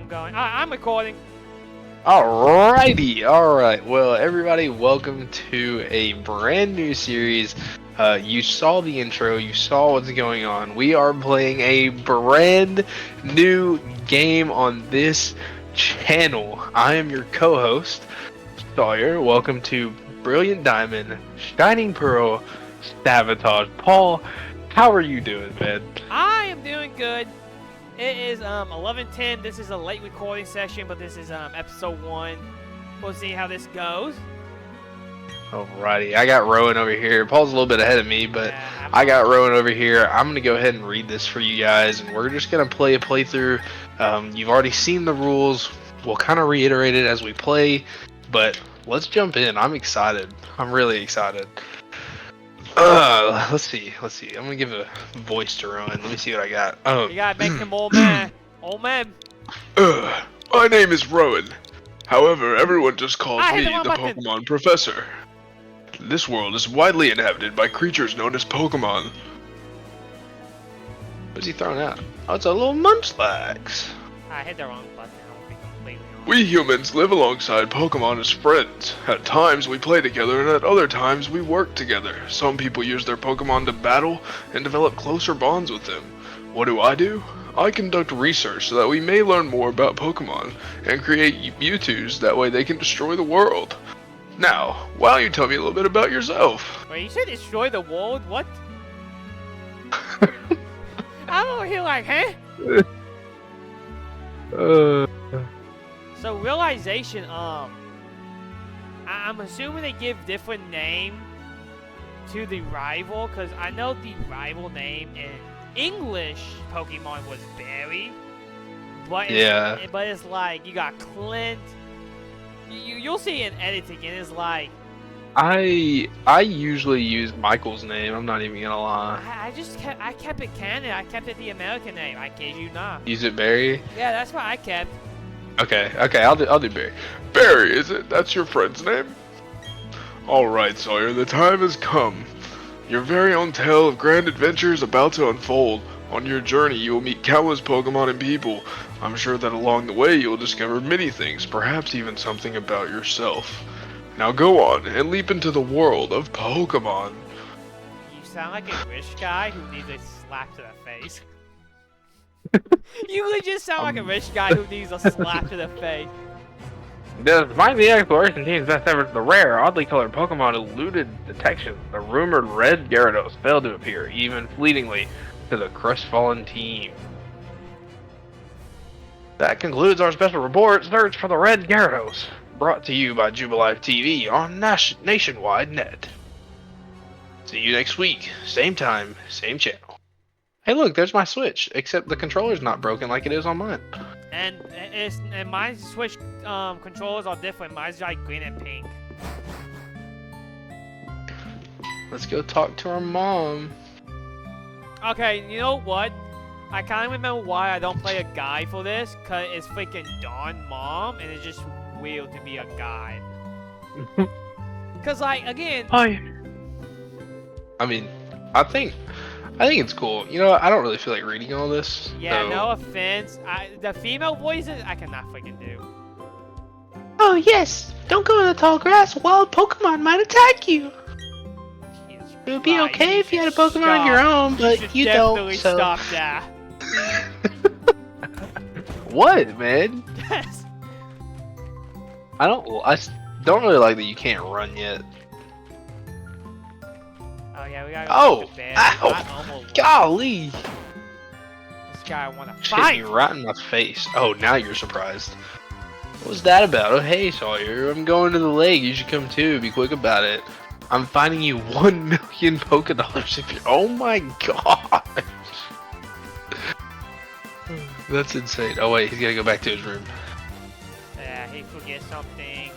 I'm going. I'm recording. Alrighty, alright. Well, everybody, welcome to a brand new series. You saw the intro, you saw what's going on. We are playing a brand new game on this channel. I am your co-host, Sawyer. Welcome to Brilliant Diamond, Shining Pearl, Sabotage. Paul, how are you doing, man? I am doing good. It is 11:10. This is a late recording session, but this is episode 1. We'll see how this goes. Alrighty, I got Rowan over here. Paul's a little bit ahead of me, but Yeah, I got Rowan over here. I'm gonna go ahead and read this for you guys, and we're just gonna play a playthrough. You've already seen the rules. We'll kind of reiterate it as we play, but let's jump in. I'm excited. I'm really excited. Let's see. I'm gonna give a voice to Rowan. Let me see what I got. You gotta make him old man. Old man. My name is Rowan. However, everyone just calls I hit me the wrong the button. Pokemon Professor. This world is widely inhabited by creatures known as Pokemon. What's he throwing out? Oh, it's a little Munchlax. I hit the wrong button. I'll be completely honest. We humans live alongside Pokemon as friends. At times we play together and at other times we work together. Some people use their Pokemon to battle and develop closer bonds with them. What do? I conduct research so that we may learn more about Pokemon and create Mewtwo's, that way they can destroy the world. Now, why don't you tell me a little bit about yourself? Wait, you said destroy the world? What? I'm over here like, huh? So realization, I'm assuming they give different name to the rival, because I know the rival name in English Pokemon was Barry, but Yeah. but it's like you got Clint. You'll see in editing, and it's like I usually use Michael's name. I'm not even gonna lie. I kept it canon. I kept it the American name. I kid you not. Use it Barry. Yeah, that's what I kept. Okay. I'll do Barry. Barry, is it? That's your friend's name? Alright, Sawyer, the time has come. Your very own tale of grand adventure is about to unfold. On your journey, you will meet countless Pokemon and people. I'm sure that along the way, you'll discover many things, perhaps even something about yourself. Now go on and leap into the world of Pokemon. You sound like a rich guy who needs a slap to the face. You really just sound like a rich guy who needs a slap to the face. Despite the exploration team's best efforts, the rare, oddly colored Pokemon eluded detection. The rumored red Gyarados failed to appear, even fleetingly, to the crestfallen team. That concludes our special report, Search for the Red Gyarados, brought to you by Jubilife TV on Nationwide Net. See you next week, same time, same channel. Hey look, there's my Switch, except the controller's not broken like it is on mine. And my Switch controllers are different. Mine's like green and pink. Let's go talk to our mom. Okay, you know what? I kind of remember why I don't play a guy for this, cause it's freaking Dawn Mom, and it's just weird to be a guy. Cause like again. I mean, I think it's cool. You know, I don't really feel like reading all this. Yeah, so. no offense. The female voices I cannot freaking do. Oh yes, don't go in the tall grass. Wild Pokemon might attack you. Jesus It would be Christ, okay if you had a should Pokemon of your stop. own, but should you definitely don't. So stop that. What, man? Yes. I don't really like that you can't run yet. Oh yeah, we gotta Oh, go to bed. ow. I almost Golly! this guy wanna Hit me fight. right in my face. Oh, now you're surprised. What was that about? Oh, hey, Sawyer, I'm going to the lake. You should come too. Be quick about it. I'm finding you 1 million Pokedollars if you're. Oh my gosh! That's insane. Oh wait, he's gonna go back to his room. Yeah, he forgets something.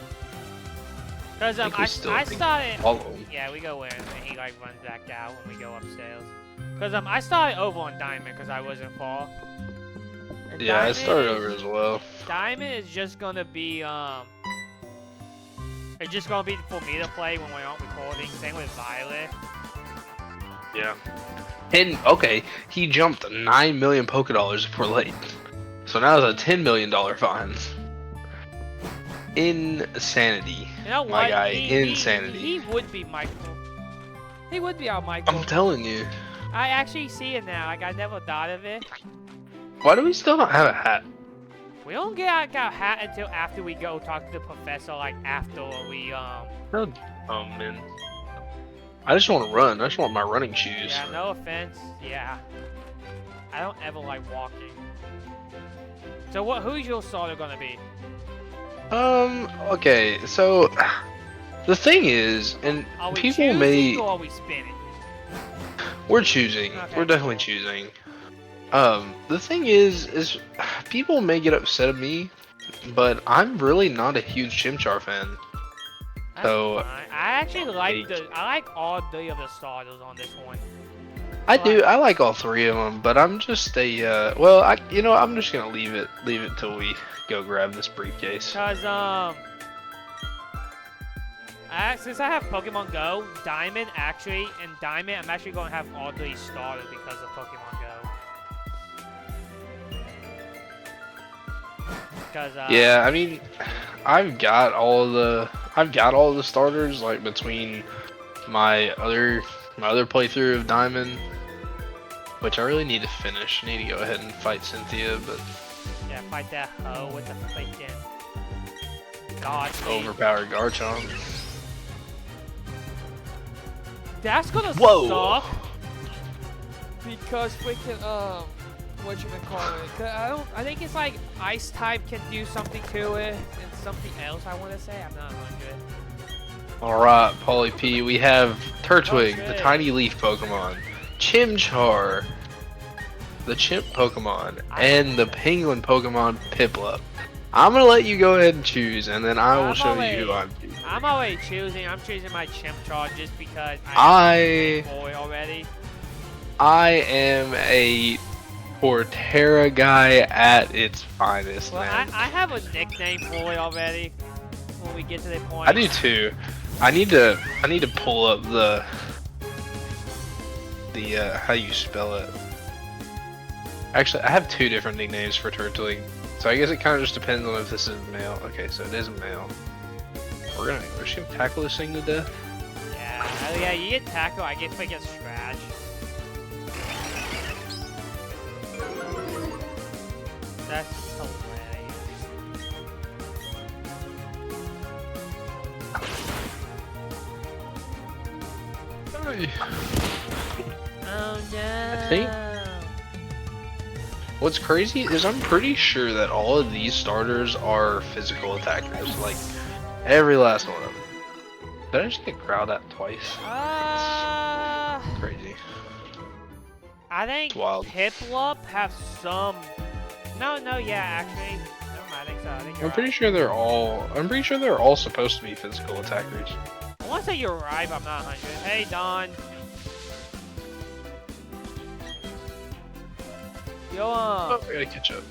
Cause I think we still I think- started. Follow him. Yeah, we go in and he like runs back out when we go upstairs. Cause I started over on Diamond because I wasn't fall. And Yeah, I Diamond started is- over as well. Diamond is just gonna be it's just gonna be for me to play when we aren't recording. Same with Violet. Yeah. And okay, he jumped 9 million Pokedollars if we're late. So So now it's a $10 million fine. Insanity. You know what? My guy, He insanity. would be Michael. He would be our Michael. I'm telling you. I actually see it now. Like, I never thought of it. Why do we still not have a hat? We don't get our hat until after we go talk to the professor, like, after we, Oh, man. I just want to run. I just want my running shoes. Yeah, no offense. Yeah. I don't ever like walking. So who's your starter gonna be? Okay, so the thing is, and Are we people choosing may or are we spinning? we're choosing. Okay, We're definitely cool. choosing. The thing is people may get upset at me, but I'm really not a huge Chimchar fan. That's So, fine. I actually like I like all 3 of the starters on this one. I do. I like all 3 of them, but I'm just a well, I'm just gonna leave it till we go grab this briefcase. Cause since I have Pokemon Go, Diamond I'm actually gonna have all 3 starters because of Pokemon Go. Cause Yeah, I mean, I've got all the starters like between my other playthrough of Diamond, which I really need to finish. I need to go ahead and fight Cynthia, but yeah, fight that hoe with the freaking God. overpowered Garchomp. That's gonna Whoa. suck. Because freaking whatchamacallit? 'Cause I think it's like Ice type can do something to it, and something else I want to say. I'm not 100. All right, Polly P. We have Turtwig, the Okay. tiny leaf Pokemon, Chimchar, the chimp Pokemon, and the penguin Pokemon Piplup. I'm gonna let you go ahead and choose, and then I will show you who I'm choosing. I'm already choosing. I'm choosing my Chimchar just because I boy already. am a Portera guy at its finest, Well, man. I have a nickname for it already. When we get to the point. I do too. I need to pull up the how you spell it. Actually, I have 2 different nicknames for Turtwig, so I guess it kind of just depends on if this is male. Okay, so it is male. We're just gonna tackle this thing to death. Yeah, you get tackle, I get freaking scratch. That's hilarious. Oh no. I think what's crazy is I'm pretty sure that all of these starters are physical attackers, like every last one of them. Did I just get growled at twice? Crazy. I think It's wild. Piplup have some. No, yeah, actually. Never mind, I think so. I think you're I'm pretty right. sure they're all supposed to be physical attackers. I want to say you're right, but I'm not 100. Hey, Don. Yo, Oh, I gotta catch up.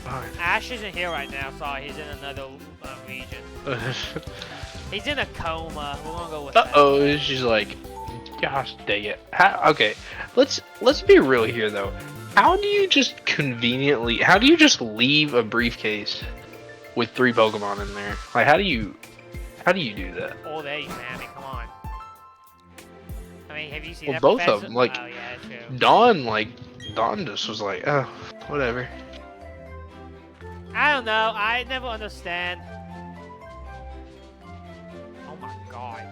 Alright. Ash isn't here right now, sorry. He's in another region. He's in a coma. We're gonna go with that. Uh-oh, she's like, gosh dang it. Okay, let's be real here though. How do you just leave a briefcase with 3 Pokemon in there? Like, how do you do that? Old age, man. I mean, come on. I mean, have you seen Well, that both of professor? them, like, Oh, yeah, true. Dawn just was like, oh, whatever. I don't know. I never understand. Oh my god.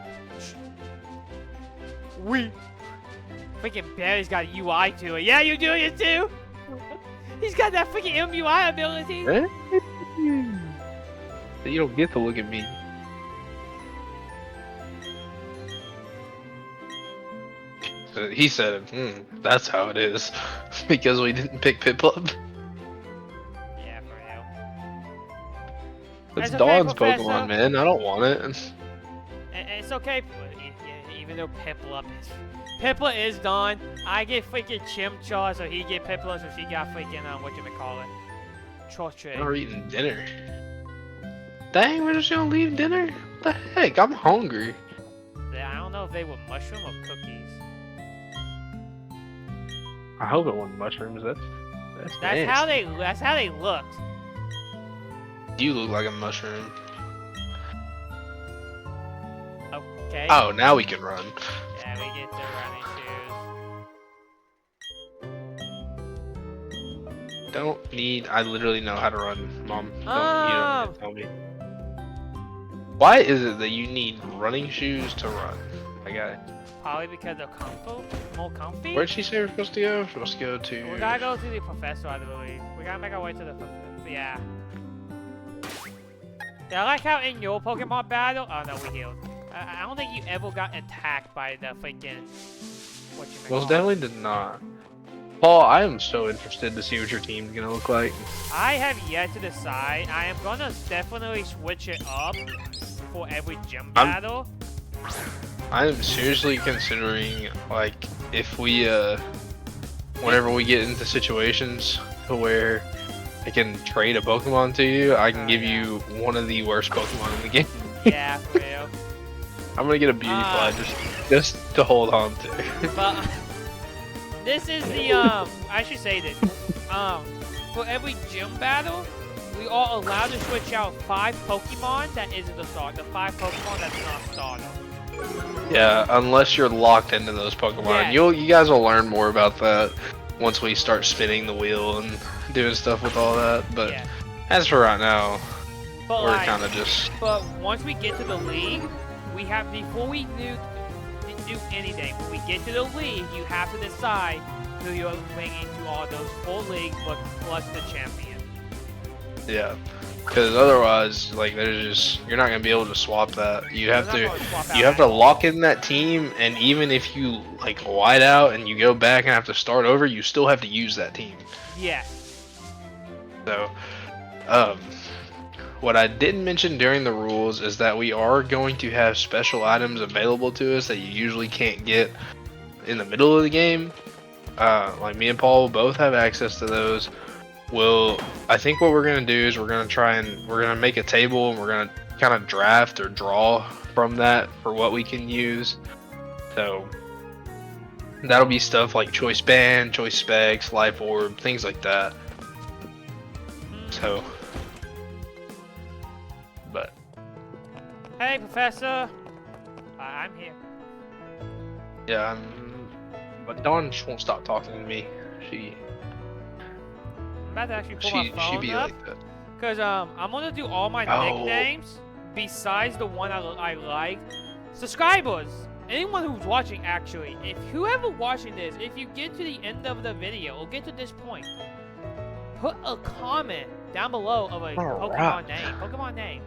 Freaking Barry's got a UI to it. Yeah, you're doing it too? He's got that freaking MUI ability. You don't get to look at me. He said, that's how it is. Because we didn't pick Piplup. Yeah, for real. That's That's okay, Dawn's Professor. Pokemon, man. I don't want it. It's okay, even though Piplup is Dawn. I get freaking Chimchar, so he get Piplup, so she got freaking whatchamacallit. Torture. We're eating dinner. Dang, we're just gonna leave dinner? What the heck? I'm hungry. I don't know if they were mushroom or cookies. I hope it wasn't mushrooms. That's how they looked. You look like a mushroom. Okay. Oh, now we can run. Yeah, we get the running shoes. Don't need. I literally know how to run, Mom. You don't need to tell me. Why is it that you need running shoes to run? My guy. Probably because they're more comfy. Where'd she say we're supposed to go? We're supposed to go to. We gotta go to the professor, I believe. We gotta make our way to the professor. Yeah. Yeah, I like how in your Pokemon battle. Oh no, we healed. I don't think you ever got attacked by the freaking. Most definitely did not. Paul, I am so interested to see what your team's gonna look like. I have yet to decide. I am gonna definitely switch it up for every gym battle. I am seriously considering, like, if we, whenever we get into situations where I can trade a Pokemon to you, I can give you one of the worst Pokemon in the game. Yeah, for real. I'm gonna get a Beauty Fly just to hold on to. But this is the I should say this. For every gym battle, we are allowed to switch out 5 Pokemon that isn't the starter. The 5 Pokemon that's not starter. Yeah, unless you're locked into those Pokemon. Yeah. You guys will learn more about that once we start spinning the wheel and doing stuff with all that. But Yeah. as for right now, But we're like, kind of just. But once we get to the league, we have before we do anything. When we get to the league, you have to decide who you're bringing to all those 4 leagues, but plus the champion. Yeah, because otherwise, like, you're not gonna be able to swap that. You have to lock in that team, and even if you like white out and you go back and have to start over, you still have to use that team. Yeah. So, what I didn't mention during the rules is that we are going to have special items available to us that you usually can't get in the middle of the game. Like me and Paul both have access to those. I think what we're gonna do is we're gonna make a table and we're gonna kind of draft or draw from that for what we can use. So that'll be stuff like choice band, choice specs, life orb, things like that. So, but Hey, Professor. I'm here. yeah, but Dawn just won't stop talking to me. I'm about to actually pull my She phone be up. like that. Cause I'm gonna do all my Oh. nicknames besides the one I like. Subscribers, anyone who's watching actually, if whoever watching this, if you get to the end of the video or get to this point, put a comment down below of a Pokemon name.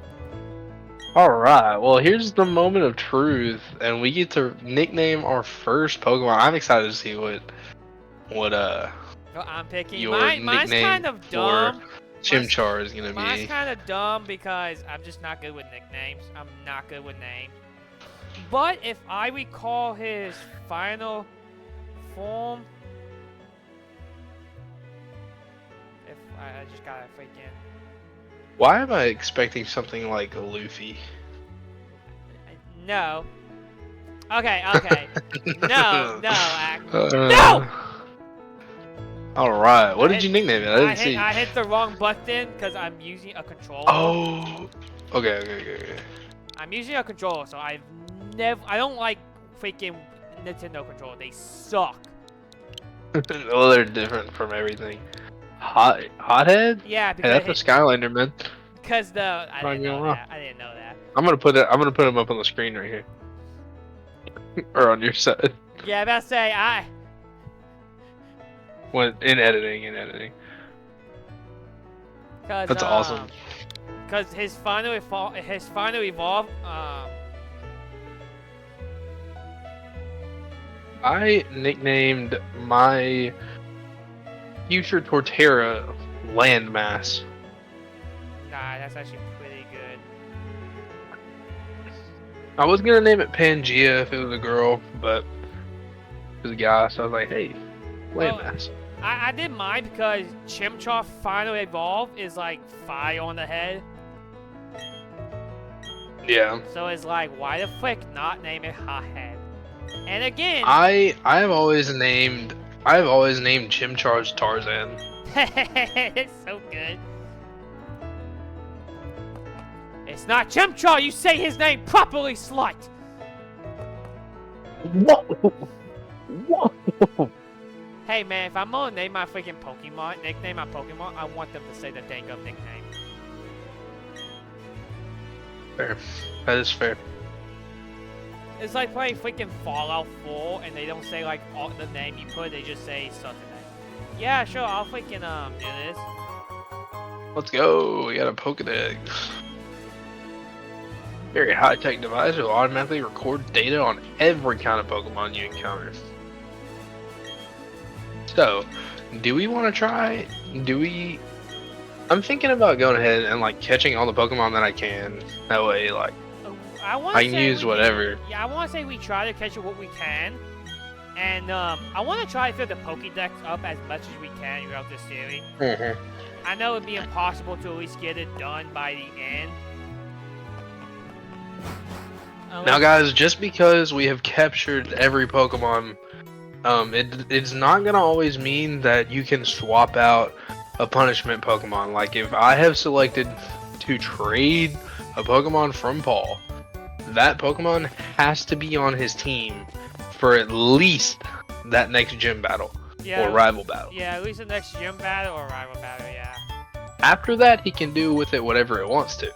Alright, well here's the moment of truth, and we get to nickname our first Pokemon. I'm excited to see what I'm picking. your Mine's nickname kind of dumb. Chimchar is gonna Mine's be. kind of dumb because I'm just not good with nicknames. I'm not good with names. But if I recall his final form, if I just gotta freaking. Why am I expecting something like a Luffy? No. Okay. No. No! No! Alright, what did you nickname it? I didn't see. I hit the wrong button because I'm using a controller. Oh! Okay. I'm using a controller, so I don't like freaking Nintendo controllers. They suck. Well, they're different from everything. Hothead? Yeah, Hey, because that's a Skylander, man. because I Right, didn't you're know wrong. that. I didn't know that. I'm gonna put him up on the screen right here. Or on your side. Yeah, I about to say When in editing. Cause, That's awesome. Because his final evolve, I nicknamed my future Torterra Landmass. nah, that's actually pretty good. I was gonna name it Pangea if it was a girl, but it was a guy, so I was like, hey, Landmass. I did mine because Chimchar final evolve is like fire on the head. Yeah. So it's like, why the frick not name it Hothead? And again, I've always named Chimchar's Tarzan. It's so good. It's not Chimchar. You say his name properly, slut. Whoa! Whoa! Hey man, if I'm gonna name my freaking Pokemon, nickname my Pokemon, I want them to say the dang up nickname. Fair. That is fair. It's like playing freaking Fallout 4 and they don't say like all the name you put, they just say something. Yeah, sure, I'll freaking do this. Let's go. We got a Pokedex. Very high-tech device will automatically record data on every kind of Pokemon you encounter. So, do we want to try? I'm thinking about going ahead and like catching all the Pokemon that I can. That way, like, I can use whatever. Yeah, I want to say we try to catch what we can. And I want to try to fill the Pokédex up as much as we can throughout this series. I know it'd be impossible to at least get it done by the end. Now, guys, just because we have captured every Pokemon, it's not gonna always mean that you can swap out a punishment Pokemon. Like, if I have selected to trade a Pokemon from Paul, that Pokemon has to be on his team for at least that next gym battle or rival battle. Yeah, at least the next gym battle or rival battle, yeah. After that, he can do with it whatever it wants to.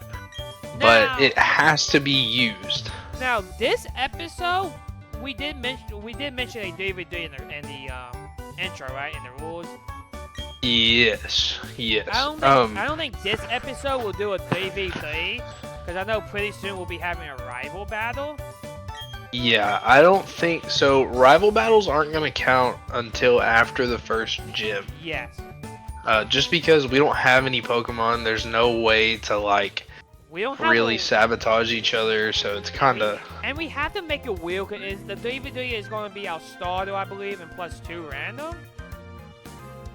But it has to be used. Now, this episode, we did mention a DVD in the intro, right? In the rules. Yes. I don't think this episode will do a DVD, because I know pretty soon we'll be having a rival battle. Yeah, I don't think so. Rival battles aren't going to count until after the first gym. Yes. Just because we don't have any Pokemon, there's no way to like really sabotage each other. So it's kind of. And we have to make it wheel, because the DVD is going to be our starter, I believe, and plus 2 random.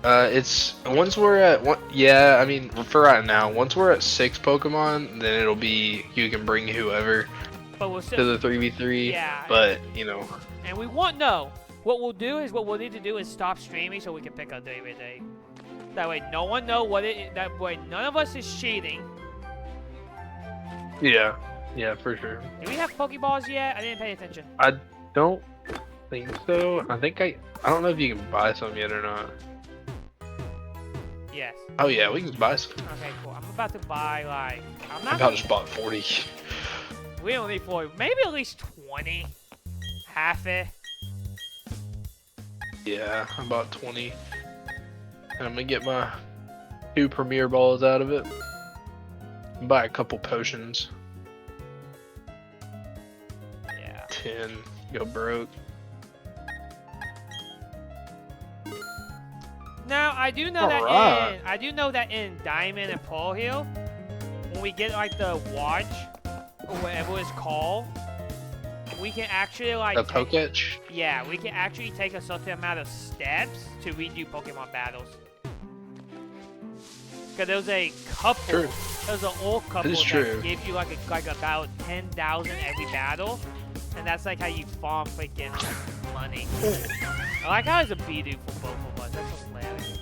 It's once we're at one. Yeah, I mean for right now, once we're at 6 Pokemon, then it'll be you can bring whoever. But we'll still, to the 3v3, yeah. But, you know. And we won't know. What we'll need to do is stop streaming so we can pick up DVD. That way no one know what it is. That way none of us is cheating. Yeah. Yeah, for sure. Do we have Pokeballs yet? I didn't pay attention. I don't think so. I don't know if you can buy some yet or not. Yes. Oh yeah, we can buy some. Okay, cool. I'm about to buy like... I about just bought 40. We don't need 40. Maybe at least 20. Half it. Yeah, I bought 20. And I'm gonna get my 2 Premier Balls out of it. Buy a couple potions. Yeah. 10. Go broke. Now, I do know that in Diamond and Pearl Hill, when we get like the watch, or whatever it's called, we can actually like a Poketch? Yeah, we can actually take a certain amount of steps to redo Pokemon battles. Cause there's a couple, there's an old couple that give you like about 10,000 every battle, and that's like how you farm freaking money. I like how there's a Bidoof for both of us. That's hilarious.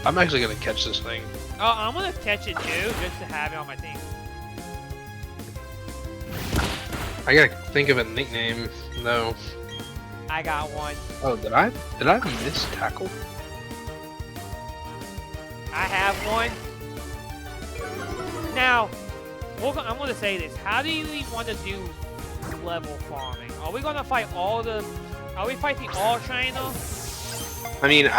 I'm actually gonna catch this thing. Oh, I'm gonna catch it too, just to have it on my team. I gotta think of a nickname. No. I got one. Oh, did I miss tackle? I have one. Now, I'm gonna say this. How do you want to do level farming? Are we gonna fight all the? Are we fighting all trainer? I mean,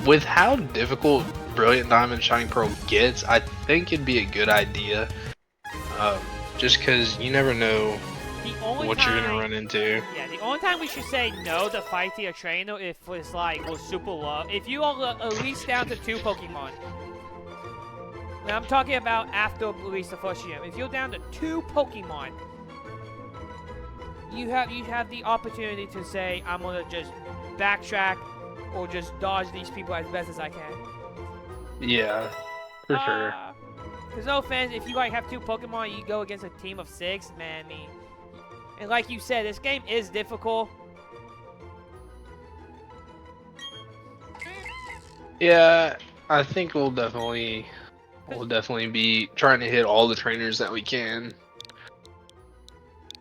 with how difficult Brilliant Diamond Shining Pearl gets, I think it'd be a good idea. Just because you never know what you're gonna run into. Yeah, the only time we should say no to fighting a trainer if it's like we're super low. If you are at least down to 2 Pokemon. Now I'm talking about after at least the first gym. If you're down to 2 Pokemon, you have the opportunity to say I'm gonna just backtrack or just dodge these people as best as I can. Yeah, for sure. Cause no offense, if you like have 2 Pokemon, you go against a team of 6, man. I mean, and like you said, this game is difficult. Yeah, I think we'll definitely be trying to hit all the trainers that we can.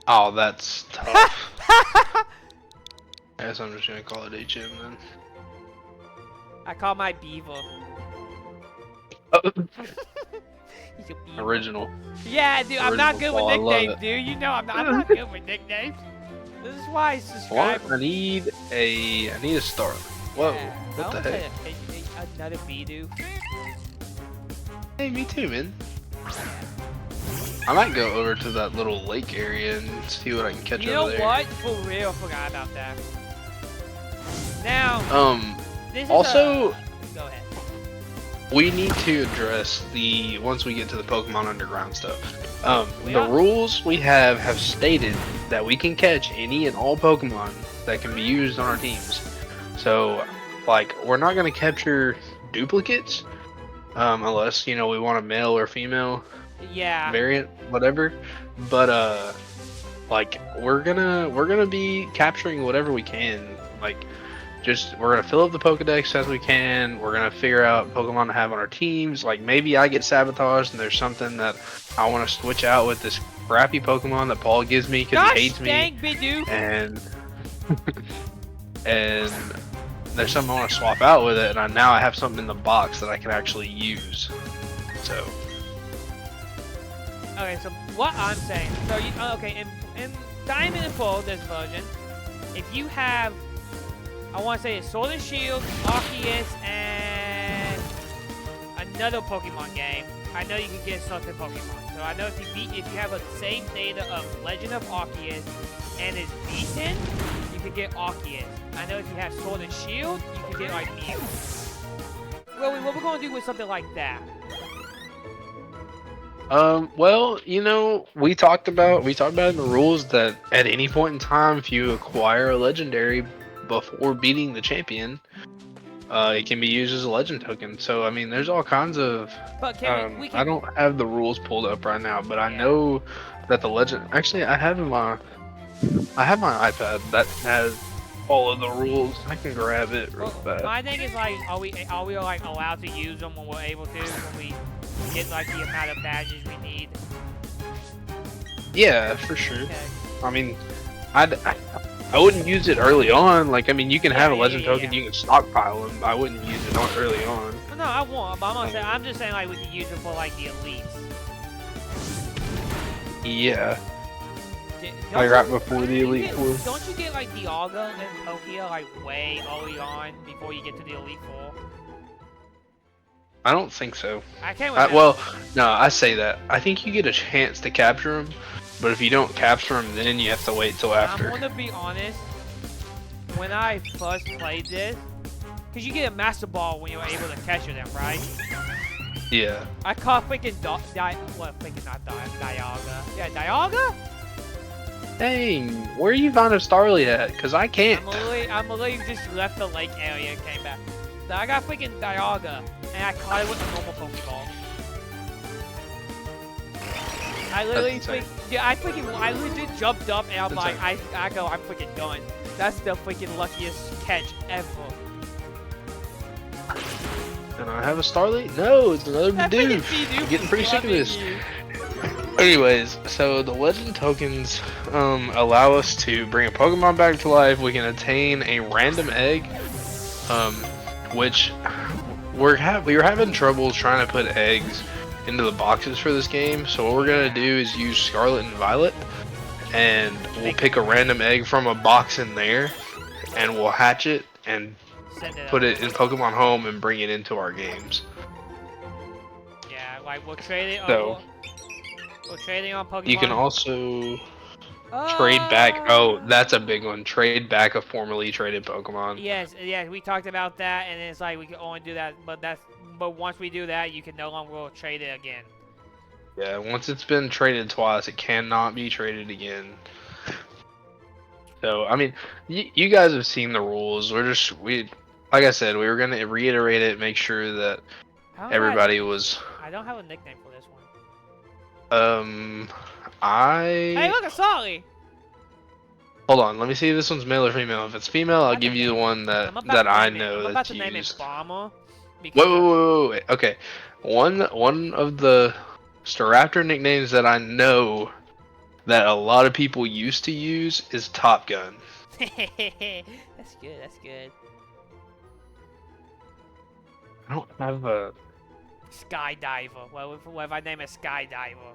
Oh, that's tough. I guess I'm just gonna call it HM then. I call my beaver. He's a beaver. Original. Yeah, dude, I'm not good Original with Paul, I love nicknames, it. dude. You know I'm not good with nicknames. This is why I subscribe. What? I need a star. Whoa, Yeah, what I the wanna heck? play another Bidoo. Hey, me too, man. I might go over to that little lake area and see what I can catch You know over there. what? For real, I forgot about that. Now, this is Also, go ahead. we need to address once we get to the Pokemon Underground stuff. The Yeah. rules we have stated that we can catch any and all Pokemon that can be used on our teams. So, like, we're not gonna capture duplicates, unless we want a male or female Yeah. variant, whatever. But like we're gonna be capturing whatever we can. Like, we're gonna fill up the Pokedex as we can. We're gonna figure out Pokemon to have on our teams. Like, maybe I get sabotaged and there's something that I want to switch out with this crappy Pokemon that Paul gives me because Gosh he hates me, dang, Bidoo. and and there's something I want to swap out with it, and now I have something in the box that I can actually use. So Okay, so what I'm saying, so okay, in Diamond and Pearl, this version, if you have, I want to say it's Sword and Shield, Arceus, and another Pokemon game, I know you can get something Pokemon. So I know if you have a same data of Legend of Arceus and it's beaten, you can get Arceus. I know if you have Sword and Shield, you can get like Mew. Well, what we're gonna do with something like that? well, we talked about in the rules that at any point in time, if you acquire a legendary before beating the champion, it can be used as a legend token. So, I mean, there's all kinds of. But can we I can, don't have the rules pulled up right now, but I Yeah. know that the legend. Actually, I have my iPad that has all of the rules. I can grab it real fast. my thing is like, are we like allowed to use them when we're able to, when we get like the amount of badges we need? Yeah, for sure. Okay. I mean, I wouldn't use it early on. Like, I mean, you can have a legend token, yeah. you can stockpile them. I wouldn't use it early on. No, I won't. But I'm just saying like we could use it for like the elites. Yeah, Don't like you- right before the Elite get- Four. Don't you get like Dialga and Palkia like way early on before you get to the Elite Four? I don't think so. I can't remember. Well, no, I say that. I think you get a chance to capture them, but if you don't capture them, then you have to wait till after. I'm gonna be honest. When I first played this, cause you get a Master Ball when you're able to catch them, right? Yeah. I caught freaking Dialga. Yeah, Dialga? Dang, where you find a Starly at? Cause I can't. I'm literally just left the lake area and came back. So I got freaking Dialga, and I caught it with a normal Pokeball. I literally That's insane. I legit jumped up and I'm That's like, I'm freaking done. That's the freaking luckiest catch ever. And I have a Starly? No, it's another That Bidoof. freaking I'm getting pretty sick of loving this. you. Anyways, so the legend tokens allow us to bring a Pokemon back to life. We can attain a random egg, which we were having trouble trying to put eggs into the boxes for this game. So what we're gonna do is use Scarlet and Violet, and we'll pick a random egg from a box in there, and we'll hatch it and Send it put up. it in Pokemon Home and bring it into our games. Yeah, like we'll trade it. So- We're trading on Pokemon. You can also trade back. Oh, that's a big one. Trade back a formerly traded Pokemon. Yes, we talked about that, and it's like we can only do that, but once we do that, you can no longer trade it again. Yeah, once it's been traded twice, it cannot be traded again. So, I mean, you guys have seen the rules. Like I said, we were gonna reiterate it, make sure that I don't everybody was. I don't have a nickname for this one. I Hey, look, a Solly! hold on. Let me see if this one's male or female. If it's female, I'll I'm give you the one that I'm about to I name it- know I'm about that's to name it used. Bomber, Wait, wait, wait, wait, wait. Okay, one of the Staraptor nicknames that I know that a lot of people used to use is Top Gun. That's good. That's good. I don't have a. Skydiver. What if I name a skydiver?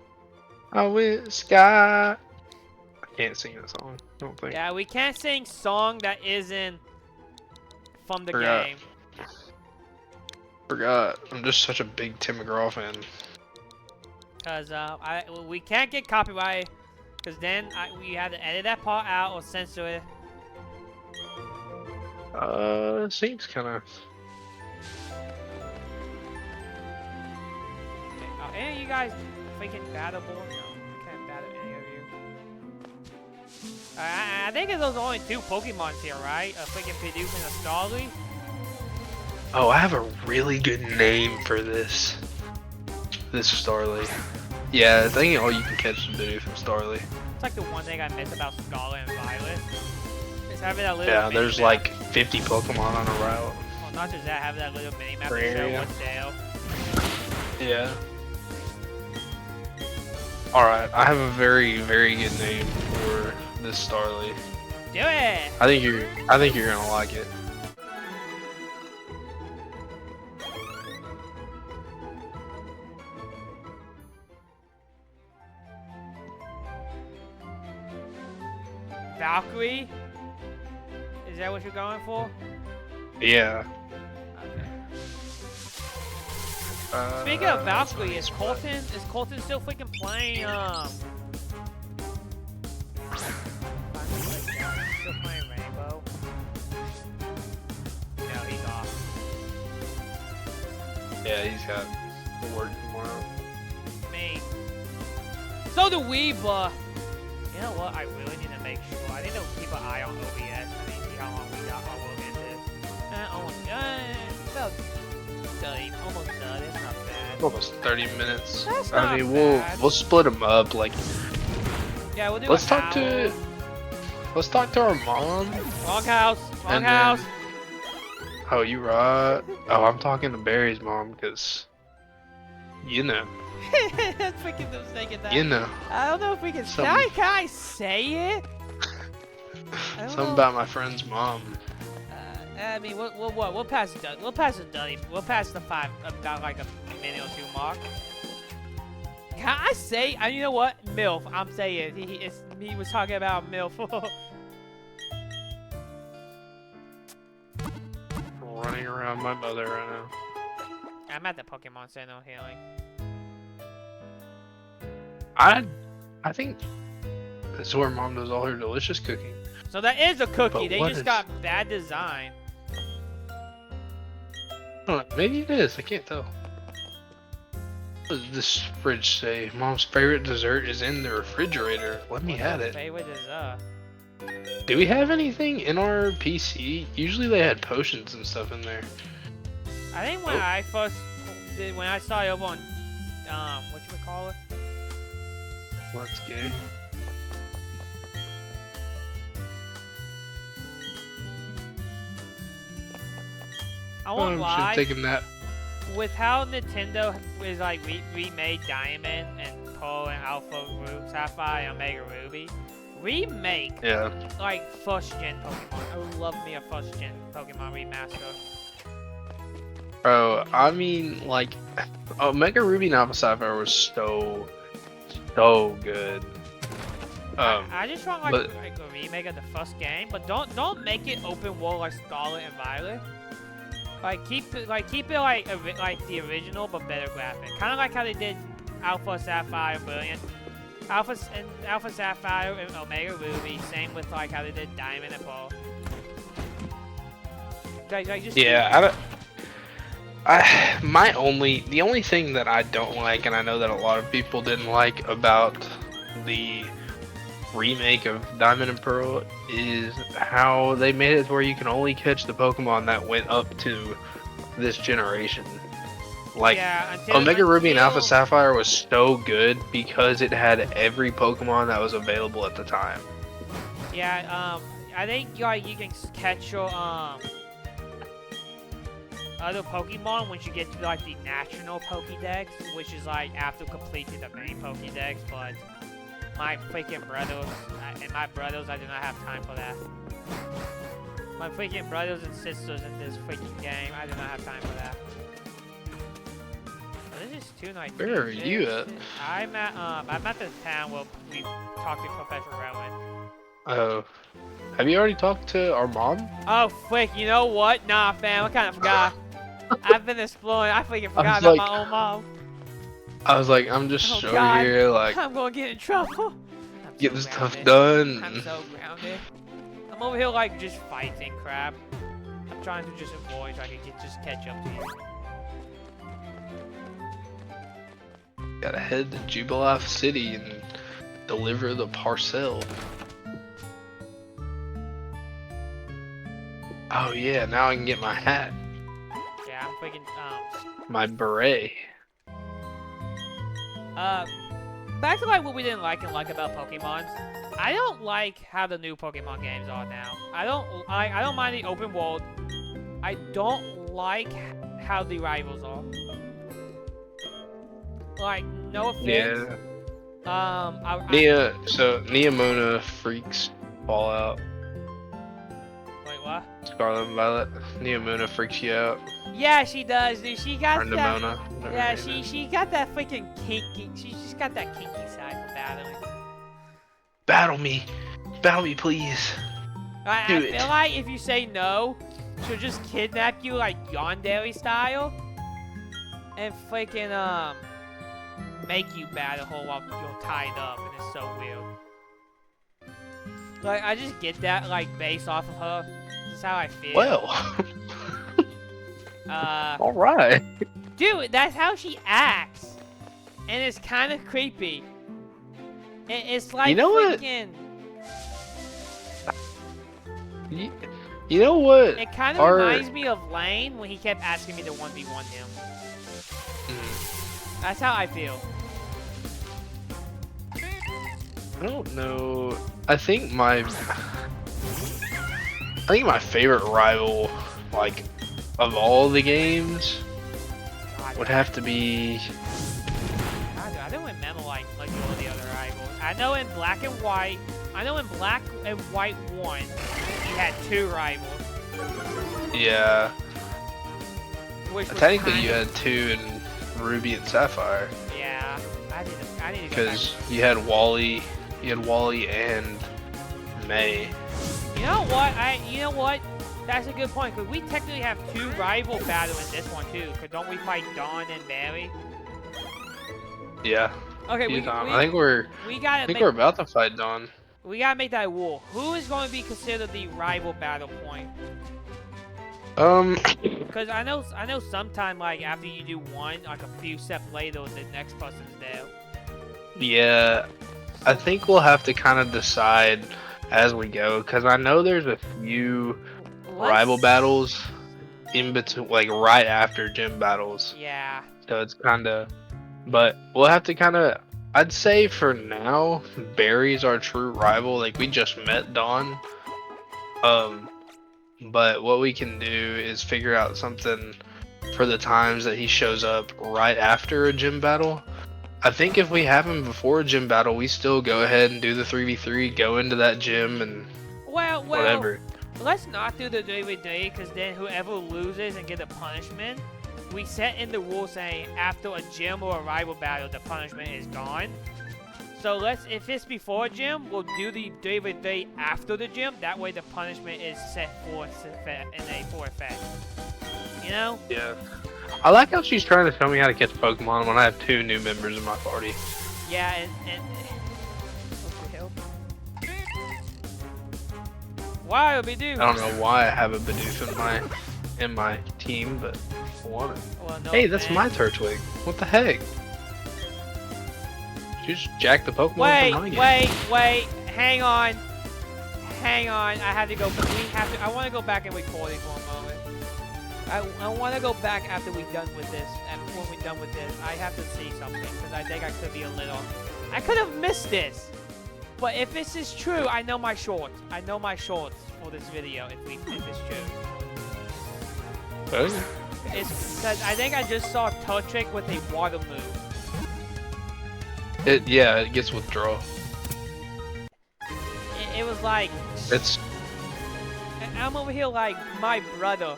I went sky. I can't sing that song. I don't think. Yeah, we can't sing song that isn't from the Forgot. game. Forgot. I'm just such a big Tim McGraw fan. Cause we can't get copyright. Cause then we have to edit that part out or censor it. Seems kind of. Are any of you guys freaking battleable? No, I can't battle any of you. I think there's only 2 Pokemons here, right? A freaking Pidoof and a Starly. Oh, I have a really good name for this. This Starly. Yeah, I think all you can catch is Bidoof and Starly. It's like the one thing I miss about Scarlet and Violet. Is having that little Yeah, there's mini-map. like 50 Pokemon on a route. Well, not just that, having that little mini map Per to show area. what's there. Yeah. Alright, I have a very, very good name for this Starly. Do it! I think you're gonna like it. Valkyrie? Is that what you're going for? Yeah. Okay. Speaking of Valkyrie, is Colton still freaking playing still playing Rainbow? No, he's off. Yeah, he's got work tomorrow. Me. So do we, but you know what? I really need to make sure. I need to keep an eye on OBS. I need to see how long we got on OBS. Almost about 30, almost done. It's not bad. Almost 30 minutes. That's I mean, not we'll bad. split them up. Like, Yeah, we'll do let's an talk to our mom. Wrong house. Wrong And house. then- Oh, you right. Oh, I'm talking to Barry's mom because, you know, That's freaking them thinking that. you know, I don't know if we can. Something- Can I say it? I don't something know. about my friend's mom. I mean, we'll pass it done. We'll pass it done. We'll pass the 5 about like a minute or 2 mark. Can I say? You know what? MILF. I'm saying it. He was talking about MILF. I'm running around my mother right now. I'm at the Pokemon Center healing. I think that's where mom does all her delicious cooking. So that is a cookie. But They what just is- got bad design. I don't know, maybe it is. I can't tell. What does this fridge say? Mom's favorite dessert is in the refrigerator. Let me add it. Favorite is Do we have anything in our PC? Usually they had potions and stuff in there. I think when Oh. I first when I started over on what you would call it? Let's go. I won't Should lie. have taken that. With how Nintendo is like remade Diamond and Pearl and Alpha Ruby, Sapphire and Omega Ruby, remake Yeah. like first gen Pokemon. I would love me a first gen Pokemon remaster. Bro, I mean, like, Omega Ruby and Alpha Sapphire was so good. I just want like, but- like a remake of the first game, but don't make it open world like Scarlet and Violet. Keep it like the original but better graphic. Kind of like how they did Alpha Sapphire Brilliant, Alpha Sapphire and Omega Ruby. Same with like how they did Diamond and Pearl. Just Yeah, the only thing that I don't like, and I know that a lot of people didn't like about the remake of Diamond and Pearl, is how they made it where you can only catch the Pokemon that went up to this generation. Like, yeah, until, Omega Ruby and Alpha until- Sapphire was so good because it had every Pokemon that was available at the time. Yeah, I think like you can catch your other Pokemon once you get to like the national Pokédex, which is like after completing the main Pokédex. But my freaking brothers and my brothers, I do not have time for that. My freaking brothers and sisters in this freaking game, I do not have time for that. So this is 219. Where are you at? I'm at the town where we talked to Professor Rowan. Oh. Have you already talked to our mom? Oh, frick, you know what? Nah, fam, I kind of forgot. I've been exploring. I freaking forgot was about like- my own mom. I was like, I'm just Oh, over God. here, like, I'm gonna get in trouble. I'm get so this stuff grounded. done. I'm so grounded. I'm over here, like, just fighting crap. I'm trying to just avoid so I can just catch up to you. Gotta head to Jubilee City and deliver the parcel. Oh yeah, now I can get my hat, Yeah, I'm freaking, my beret. back to, like, what we didn't like about Pokemon. I don't like how the new Pokemon games are now. I don't mind the open world. I don't like how the rivals are. Like, no offense. Yeah. So Neomona freaks Fallout. Wait, what? Scarlet and Violet. Neomona freaks you out. Yeah, she does, dude. She got Or that. Nemona. Yeah, she got that freaking kinky. She's just got that kinky side for battling. Battle me, please. I Do it. feel like if you say no, she'll just kidnap you like Yandere style, and freaking make you battle her while you're tied up, and it's so weird. Like, I just get that like based off of her. This is how I feel. Well, all right. Dude, that's how she acts, and it's kind of creepy. It's like, You know what? freaking. You know what? It kind of reminds me of Lane when he kept asking me to 1v1 him. That's how I feel. I don't know. I think my favorite rival, like, of all the games, God, would have to be. I don't remember like all the other rivals. I know in Black and White 1, he had 2 rivals. Yeah. Which was Technically, kind you of- had 2 in Ruby and Sapphire, Yeah, I need to go back. because you had Wally and May. You know what? That's a good point, because we technically have 2 rival battles in this one too. Because don't we fight Dawn and Barry? Yeah. Okay, I think we're about to fight Dawn. we gotta make that rule. Who is going to be considered the rival battle point? Because I know sometime like after you do one, like a few steps later, the next person's there. Yeah, I think we'll have to kind of decide as we go, because I know there's a few rival battles in between, like right after gym battles. Yeah. So it's kind of, but we'll have to kind of. I'd say for now, Barry's our true rival. Like, we just met Dawn. But what we can do is figure out something for the times that he shows up right after a gym battle. I think if we have him before a gym battle, we still go ahead and do the 3v3, go into that gym and Well, whatever. let's not do the day because then whoever loses and get a punishment, we set in the rule saying after a gym or a rival battle, the punishment is gone. So if it's before a gym, we'll do the day after the gym. That way the punishment is set for effect. You know? Yeah. I like how she's trying to show me how to catch Pokemon when I have 2 new members in my party. Yeah, and what the hell? Why, Bidoof? I don't know why I have a Bidoof in my team, but I want it. Well, no Hey, that's offense. my Turtwig. What the heck? You just jacked the Pokemon from my game. Wait, hang on. I have to go, I want to go back and record it for a moment. I want to go back after we're done with this, and when we're done with this, I have to see something, because I think I could be I could have missed this. But if this is true, I know my shorts. I know my shorts for this video, if it's true. Okay. It's because I think I just saw Torchic with a water move. Yeah, it gets withdrawal. It was like It's I'm over here like my brother.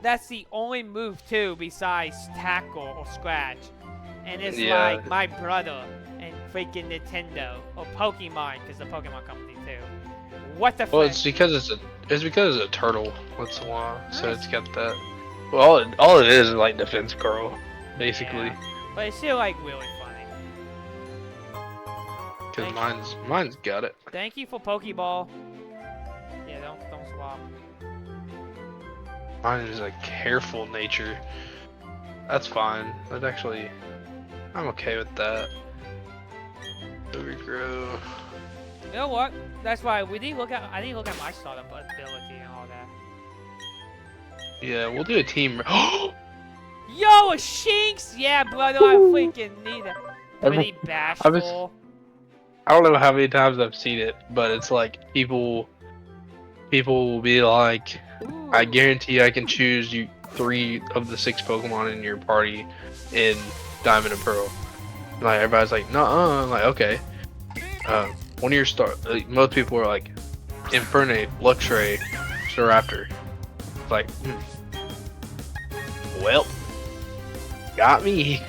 That's the only move too besides tackle or scratch, and it's Yeah. like my brother and freaking Nintendo or Pokemon because the Pokemon company too. What the? well, frick? it's because it's a turtle. That's why. So it's got that. Well, all it is like defense curl, basically. Yeah. But it's still like really funny. Because mine's got it. Thank you for Pokeball. Yeah, don't swap. Mine is a careful nature. That's fine. That actually, I'm okay with that. Overgrow. You know what? That's why I didn't look at my startup ability and all that. Yeah, we'll do a team. Yo, a Shinx! Yeah, brother, I freaking need that. Pretty bashful. I don't know how many times I've seen it, but it's like people will be like, Ooh. I guarantee I can choose you 3 of the 6 Pokemon in your party in Diamond and Pearl. Like everybody's like, nuh-uh. I'm like, okay. One of your most people are like, Infernape, Luxray, Staraptor. It's like, well, got me.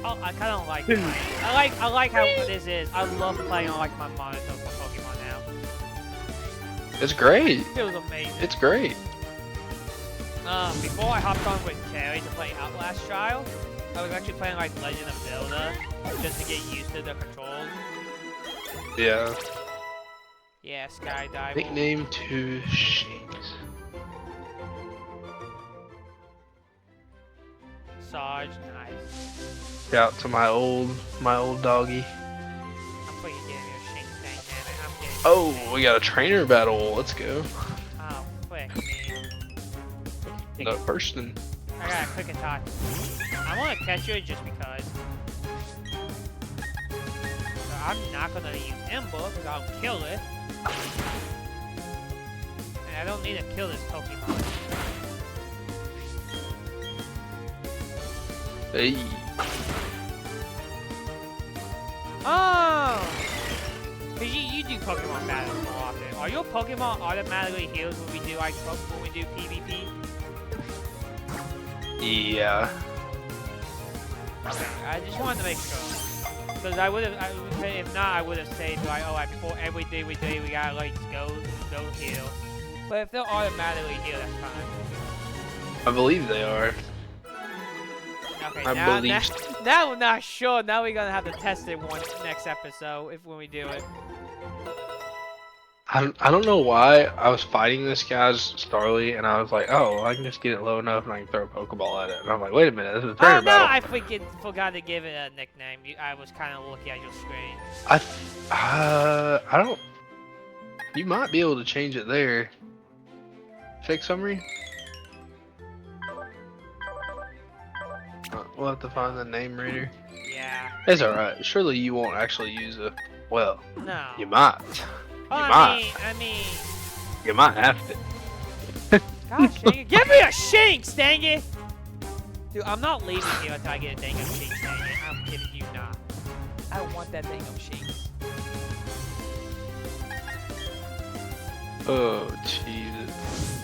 Oh, I kind of like playing. I like how this is. I love playing on like my monitor for Pokemon now. It's great. It feels amazing. It's great. Before I hopped on with Terry to play Outlast Child, I was actually playing like Legend of Zelda just to get used to the controls. Yeah. Yeah, Skydive. Nickname to Shinx. Sarge, nice. Shout out to my old doggy. I'm freaking getting you a Shinx, dang damn it. I'm getting Oh, we got a trainer battle. Let's go. Oh, frick me. No person. I got a quick attack. I want to catch you just because. So I'm not gonna use Ember because I'll kill it. And I don't need to kill this Pokemon. Hey. Oh! Cause you do Pokemon battles more often. Are your Pokemon automatically healed when we do PvP? Yeah. Okay, I just wanted to make sure. Because if not, I would have said like, oh, like before every day we gotta like go heal. But if they're automatically healed, that's fine. I believe they are. Okay, I believe. now we're not sure. Now we're gonna have to test it next episode when we do it. I don't know why I was fighting this guy's Starly, and I was like, oh, I can just get it low enough and I can throw a Pokeball at it. And I'm like, wait a minute, this is a trainer battle. I forgot to give it a nickname. I was kind of looking at your screen. I don't. You might be able to change it there. Fake summary. We'll have to find the name reader. Yeah. It's alright. Surely you won't actually use a. Well, No. you might. I mean. You might have to. Gosh dang it. Give me a Shinx, dang it! Dude, I'm not leaving here until I get a dang of Shinx, dang it. I'm kidding you not. I want that dang of Shinx. Oh, Jesus.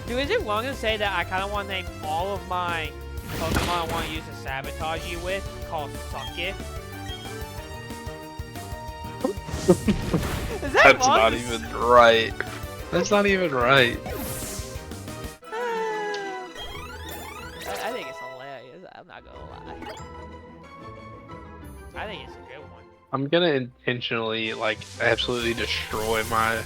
Dude, is it wrong to say that I kind of want to name all of my Pokemon I want to use to sabotage you with called Suck It? Is that That's wrong not to even right. That's not even right. I think it's hilarious. I'm not gonna lie. I think it's a good one. I'm gonna intentionally, like, absolutely destroy my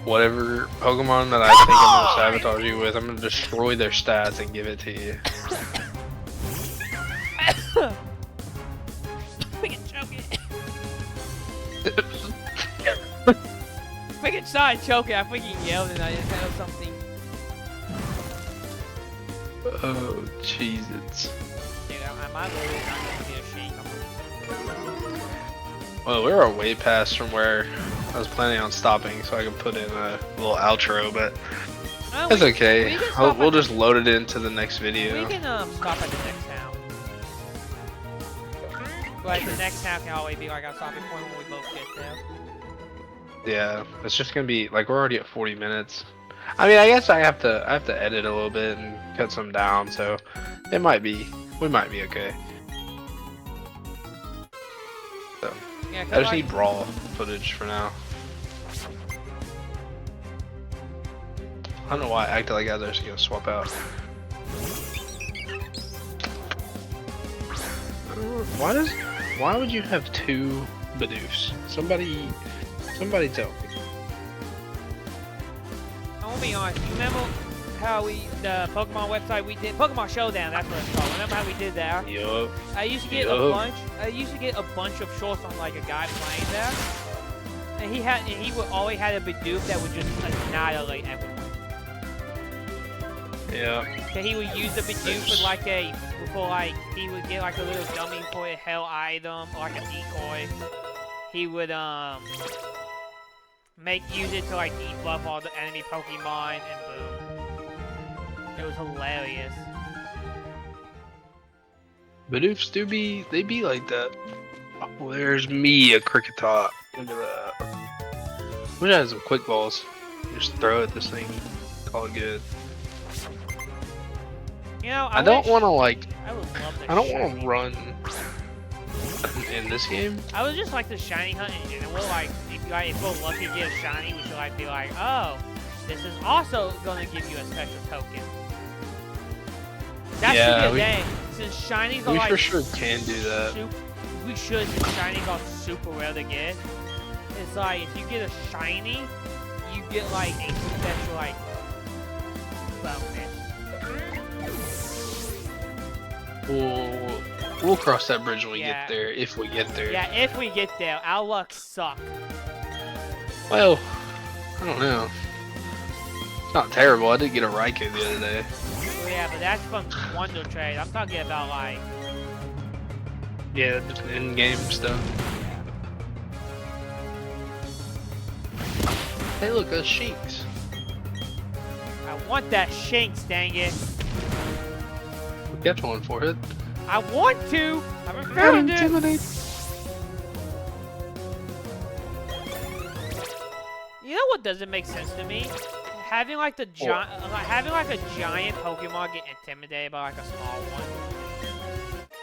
whatever Pokemon that I think I'm gonna sabotage you with. I'm gonna destroy their stats and give it to you. Freaking choke it. Freaking started choking. I freaking yelled and I just had something. Oh, Jesus. Dude, I might literally not gonna be ashamed. Well, we're way past from where I was planning on stopping, so I could put in a little outro, but Oh, That's we okay. can stop We'll at the- just load it into the next We video. can stop at the next town. Like the next town can always be like our stopping point when we both get there. Yeah, it's just gonna be like we're already at 40 minutes. I mean, I guess I have to edit a little bit and cut some down, so we might be okay. So Yeah, 'cause I just like, need raw footage for now. I don't know why I acted like I was actually gonna swap out. Why would you have two Bidoofs? Somebody tell me. I'm gonna be honest. You remember how the Pokemon website we did Pokemon Showdown? That's what it's called. Remember how we did that? Yup. I used to get a bunch. I used to get a bunch of shorts on like a guy playing there, and he would always had a Bidoof that would just annihilate everyone. Yeah. So he would use the Bidoof he would get like a little dummy for a hell item or like a decoy. He would use it to like debuff all the enemy Pokemon and boom. It was hilarious. Bidoofs they be like that. Oh, there's me, a Cricketot. Look at that. Wish I had some quick balls. Just throw at this thing. Call it good. You know, I don't want to like. I would love the I don't shiny. want to run in this game. I would just like the shiny hunt in general. Like, if we're lucky to get a shiny, we should like be like, oh, this is also gonna give you a special token. That Yeah, should be a thing. Since shinies are We like for sure can do that. we should. Since shinies are super rare to get. It's like if you get a shiny, you get like a special like bonus. We'll cross that bridge when we Yeah. get there, if we get there. Yeah, if we get there, our luck suck. Well, I don't know. It's not terrible. I did get a Raikou the other day. Well, yeah, but that's from Wonder Trade. I'm talking about like. Yeah, just in-game stuff. Hey, look, that's Shinx. I want that Shinx, dang it. We kept one for it. I want to. I haven't found it. You know what doesn't make sense to me? Having like a giant Pokemon get intimidated by like a small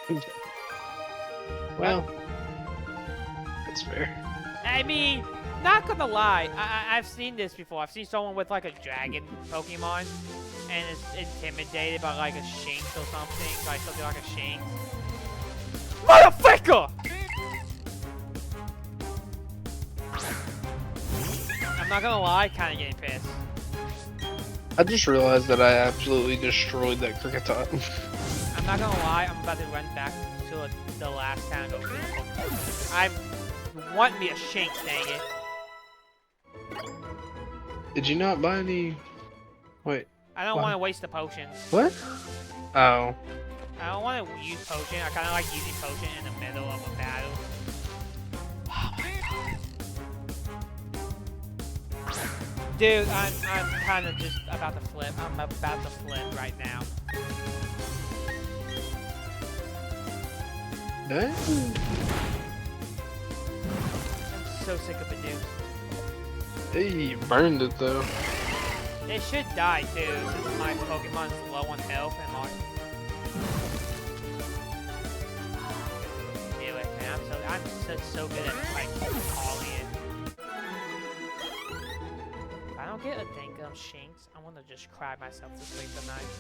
one. Well, that's fair. I mean, not gonna lie, I've seen this before. I've seen someone with like a dragon Pokemon and is intimidated by like a Shinx or something, like something like a Shinx. Motherfucker! I'm not gonna lie, kinda getting pissed. I just realized that I absolutely destroyed that Cricketot. I'm not gonna lie, I'm about to run back to the last town and go through the Pokemon. I want me a Shinx, dang it. Did you not buy any? Wait. I don't What? want to waste the potions. What? Oh. I don't want to use potion. I kind of like using potion in the middle of a battle. Oh my god. Dude, I'm kind of just about to flip. I'm about to flip right now. Dang. I'm so sick of Bidoof. Hey, you burned it though. They should die too, since my Pokemon's low on health and like. Do it, man. I'm so good at like calling it. If I don't get a Dengum Shinx, I want to just cry myself to sleep tonight.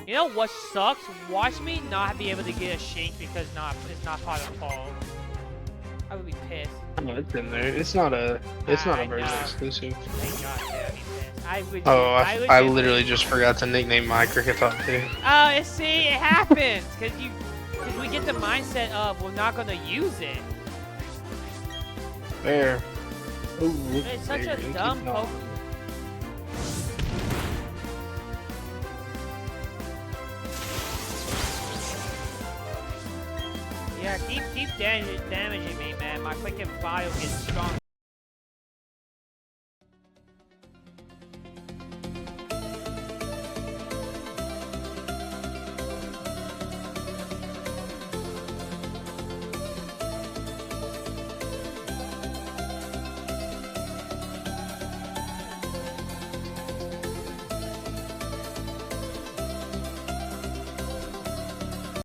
You know what sucks? Watch me not be able to get a Shinx because it's not part of the fall. I would be pissed. Oh, it's in there. It's not a version know. exclusive. Thank God, yeah, I'd be pissed. I would. Oh, I legitimately- literally just forgot to nickname my Cricketot too. Oh, see, it happens because we get the mindset of we're not gonna use it. There. Ooh, It's such there a you go. dumb Keep Pokemon. going. Yeah, keep damaging me, man. My freaking file gets stronger